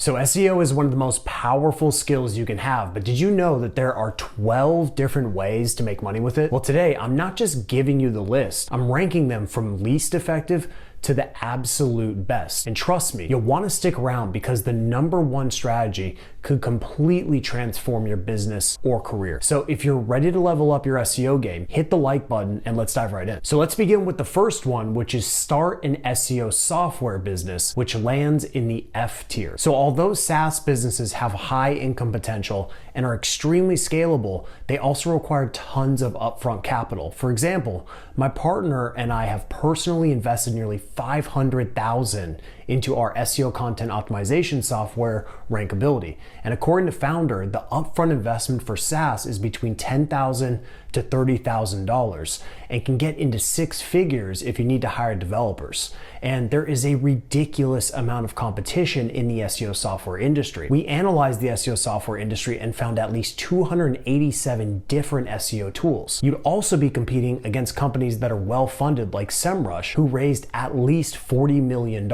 So SEO is one of the most powerful skills you can have, but did you know that there are 12 different ways to make money with it? Well, today I'm not just giving you the list, I'm ranking them from least effective to the absolute best. And trust me, you'll want to stick around because the number one strategy could completely transform your business or career. So if you're ready to level up your SEO game, hit the like button and let's dive right in. So let's begin with the first one, which is start an SEO software business, which lands in the F tier. So although SaaS businesses have high income potential and are extremely scalable, they also require tons of upfront capital. For example, my partner and I have personally invested nearly $500,000 into our SEO content optimization software, Rankability. And according to Founder, the upfront investment for SaaS is between $10,000 to $30,000 and can get into six figures if you need to hire developers. And there is a ridiculous amount of competition in the SEO software industry. We analyzed the SEO software industry and found at least 287 different SEO tools. You'd also be competing against companies that are well-funded like SEMrush, who raised at least $40 million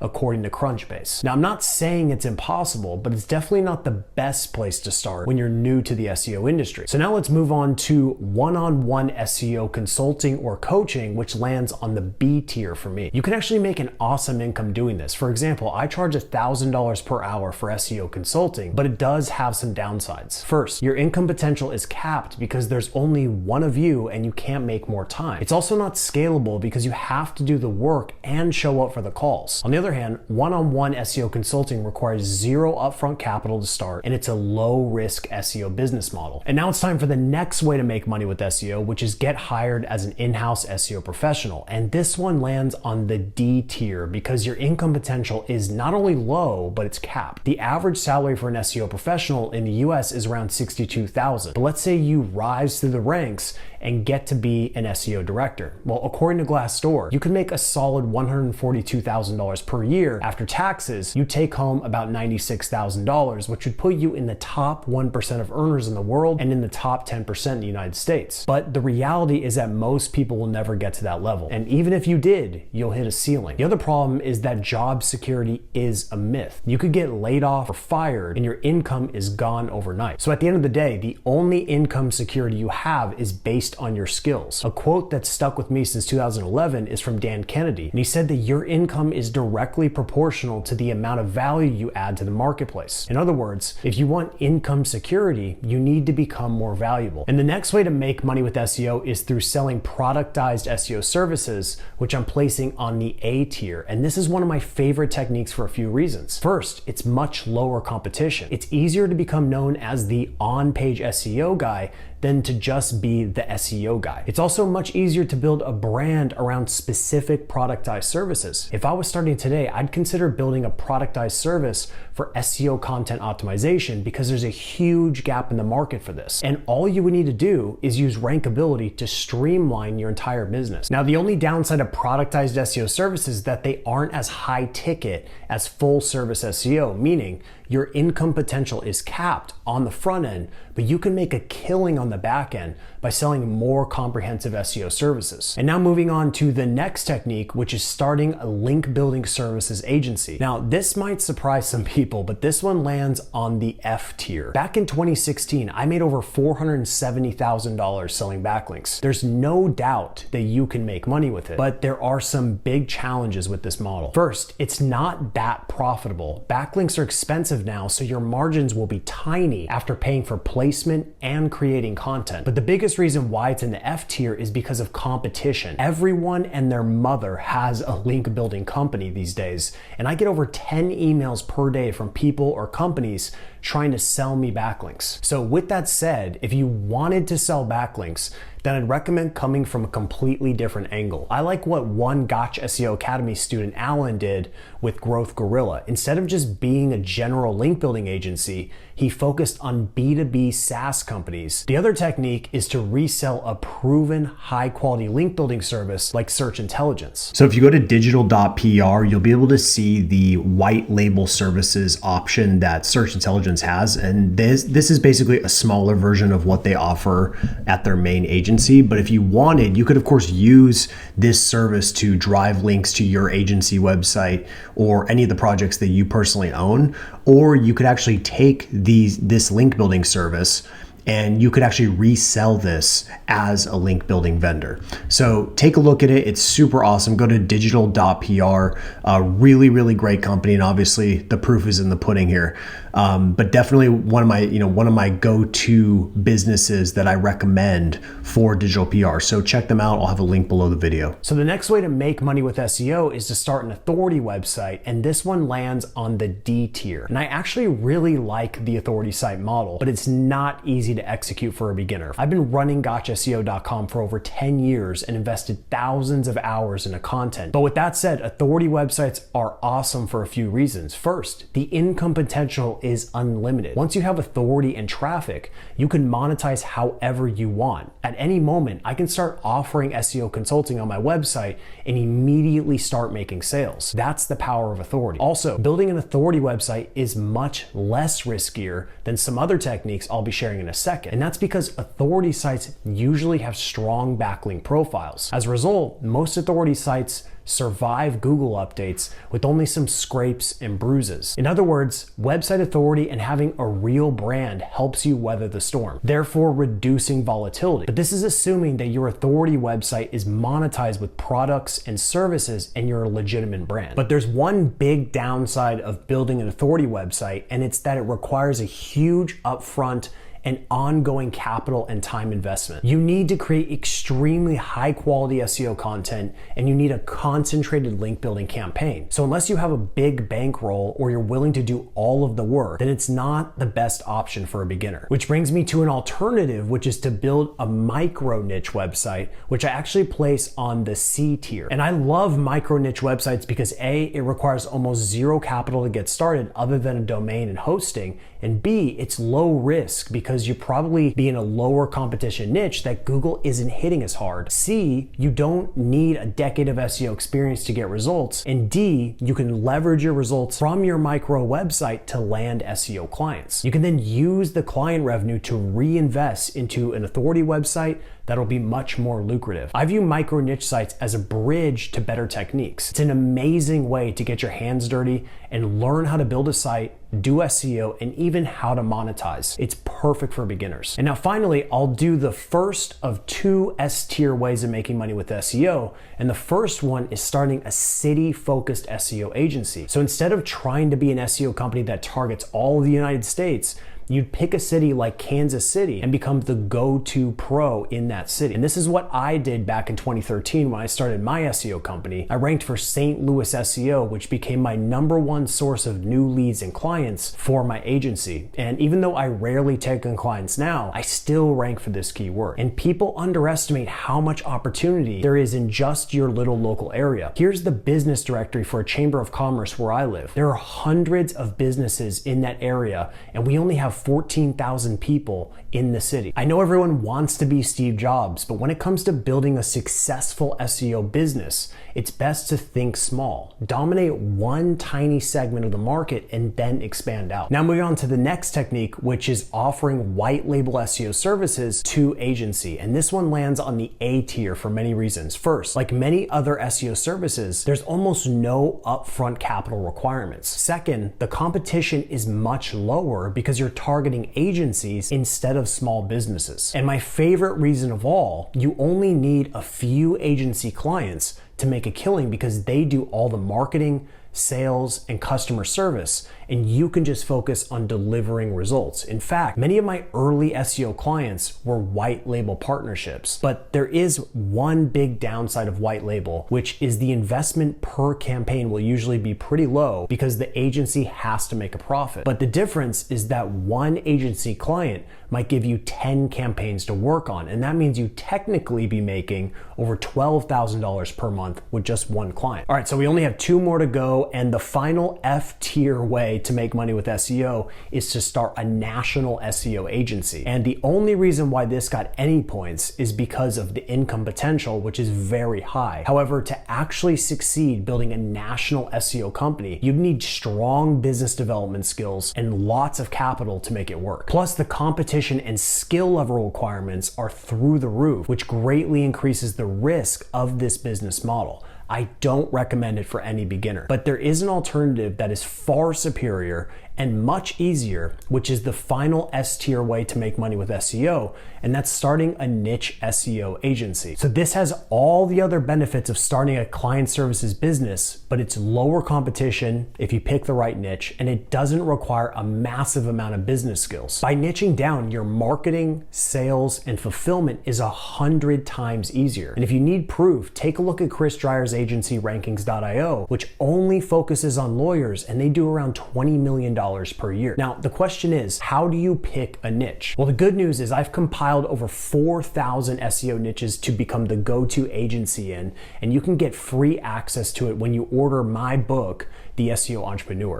according to Crunchbase. Now, I'm not saying it's impossible, but it's definitely not the best place to start when you're new to the SEO industry. So now let's move on to one-on-one SEO consulting or coaching, which lands on the B tier for me. You can actually make an awesome income doing this. For example, I charge $1,000 per hour for SEO consulting, but it does have some downsides. First, your income potential is capped because there's only one of you and you can't make more time. It's also not scalable because you have to do the work and show up for the calls. On the other hand, one-on-one SEO consulting requires zero upfront capital to start, and it's a low-risk SEO business model. And now it's time for the next way to make money with SEO, which is get hired as an in-house SEO professional. And this one lands on the D tier because your income potential is not only low, but it's capped. The average salary for an SEO professional in the US is around $62,000. But let's say you rise through the ranks and get to be an SEO director. Well, according to Glassdoor, you can make a solid $142,000 per year. After taxes, you take home about $96,000, which would put you in the top 1% of earners in the world and in the top 10% in the United States. But the reality is that most people will never get to that level. And even if you did, you'll hit a ceiling. The other problem is that job security is a myth. You could get laid off or fired and your income is gone overnight. So at the end of the day, the only income security you have is based on your skills. A quote that stuck with me since 2011 is from Dan Kennedy, and he said that your income is directly proportional to the amount of value you add to the marketplace. In other words, if you want income security, you need to become more valuable. And the next way to make money with SEO is through selling productized SEO services, which I'm placing on the A tier. And this is one of my favorite techniques for a few reasons. First, it's much lower competition. It's easier to become known as the on-page SEO guy than to just be the SEO guy. It's also much easier to build a brand around specific productized services. If I was starting today, I'd consider building a productized service for SEO content optimization because there's a huge gap in the market for this. And all you would need to do is use Rankability to streamline your entire business. Now, the only downside of productized SEO services is that they aren't as high ticket as full service SEO, meaning your income potential is capped on the front end, but you can make a killing on the back end by selling more comprehensive SEO services. And now moving on to the next technique, which is starting a link building services agency. Now, this might surprise some people, but this one lands on the F tier. Back in 2016, I made over $470,000 selling backlinks. There's no doubt that you can make money with it, but there are some big challenges with this model. First, it's not that profitable. Backlinks are expensive now, so your margins will be tiny after paying for placement and creating content. But the biggest reason why it's in the F tier is because of competition. Everyone and their mother has a link building company these days, and I get over 10 emails per day from people or companies trying to sell me backlinks. So with that said, if you wanted to sell backlinks, then I'd recommend coming from a completely different angle. I like what one Gotch SEO Academy student, Alan, did with Growth Gorilla. Instead of just being a general link building agency, he focused on B2B SaaS companies. The other technique is to resell a proven high quality link building service like Search Intelligence. So if you go to digital.pr, you'll be able to see the white label services option that Search Intelligence Intelligence has. And this is basically a smaller version of what they offer at their main agency. But if you wanted, you could of course use this service to drive links to your agency website or any of the projects that you personally own. Or you could actually take this link building service and you could actually resell this as a link building vendor. So take a look at it. It's super awesome. Go to digital.pr, a really, really great company. And obviously the proof is in the pudding here. But definitely one of my go-to businesses that I recommend for digital PR. So check them out. I'll have a link below the video. So the next way to make money with SEO is to start an authority website. And this one lands on the D tier. And I actually really like the authority site model, but it's not easy to execute for a beginner. I've been running gotchaseo.com for over 10 years and invested thousands of hours into content. But with that said, authority websites are awesome for a few reasons. First, the income potential is unlimited. Once you have authority and traffic, you can monetize however you want. At any moment, I can start offering SEO consulting on my website and immediately start making sales. That's the power of authority. Also, building an authority website is much less riskier than some other techniques I'll be sharing in a second. And that's because authority sites usually have strong backlink profiles. As a result, most authority sites survive Google updates with only some scrapes and bruises. In other words, website authority and having a real brand helps you weather the storm, therefore reducing volatility. But this is assuming that your authority website is monetized with products and services and you're a legitimate brand. But there's one big downside of building an authority website, and it's that it requires a huge upfront and ongoing capital and time investment. You need to create extremely high quality SEO content, and you need a concentrated link building campaign. So unless you have a big bankroll or you're willing to do all of the work, then it's not the best option for a beginner. Which brings me to an alternative, which is to build a micro niche website, which I actually place on the C tier. And I love micro niche websites because A, it requires almost zero capital to get started other than a domain and hosting, and B, it's low risk because you probably be in a lower competition niche that Google isn't hitting as hard. C, you don't need a decade of SEO experience to get results. And D, you can leverage your results from your micro website to land SEO clients. You can then use the client revenue to reinvest into an authority website that'll be much more lucrative. I view micro niche sites as a bridge to better techniques. It's an amazing way to get your hands dirty and learn how to build a site, do SEO, and even how to monetize. It's perfect for beginners. And now finally, I'll do the first of two S tier ways of making money with SEO. And the first one is starting a city-focused SEO agency. So instead of trying to be an SEO company that targets all of the United States, you'd pick a city like Kansas City and become the go-to pro in that city. And this is what I did back in 2013 when I started my SEO company. I ranked for St. Louis SEO, which became my #1 source of new leads and clients for my agency. And even though I rarely take on clients now, I still rank for this keyword. And people underestimate how much opportunity there is in just your little local area. Here's the business directory for a chamber of commerce where I live. There are hundreds of businesses in that area, and we only have 14,000 people in the city. I know everyone wants to be Steve Jobs, but when it comes to building a successful SEO business, it's best to think small. Dominate one tiny segment of the market and then expand out. Now moving on to the next technique, which is offering white label SEO services to agency. And this one lands on the A tier for many reasons. First, like many other SEO services, there's almost no upfront capital requirements. Second, the competition is much lower because you're targeting agencies instead of small businesses. And my favorite reason of all, you only need a few agency clients to make a killing because they do all the marketing, sales, and customer service, and you can just focus on delivering results. In fact, many of my early SEO clients were white label partnerships, but there is one big downside of white label, which is the investment per campaign will usually be pretty low because the agency has to make a profit. But the difference is that one agency client might give you 10 campaigns to work on, and that means you technically be making over $12,000 per month with just one client. All right, so we only have two more to go, and the final F tier way way to make money with SEO is to start a national SEO agency. And the only reason why this got any points is because of the income potential, which is very high. However, to actually succeed building a national SEO company, you'd need strong business development skills and lots of capital to make it work. Plus, the competition and skill level requirements are through the roof, which greatly increases the risk of this business model. I don't recommend it for any beginner, but there is an alternative that is far superior and much easier, which is the final S tier way to make money with SEO, and that's starting a niche SEO agency. So this has all the other benefits of starting a client services business, but it's lower competition if you pick the right niche, and it doesn't require a massive amount of business skills. By niching down, your marketing, sales, and fulfillment is 100 times easier. And if you need proof, take a look at Chris Dreyer's agency rankings.io, which only focuses on lawyers, and they do around $20 million per year. Now, the question is, how do you pick a niche? Well, the good news is I've compiled over 4,000 SEO niches to become the go-to agency in, and you can get free access to it when you order my book, The SEO Entrepreneur.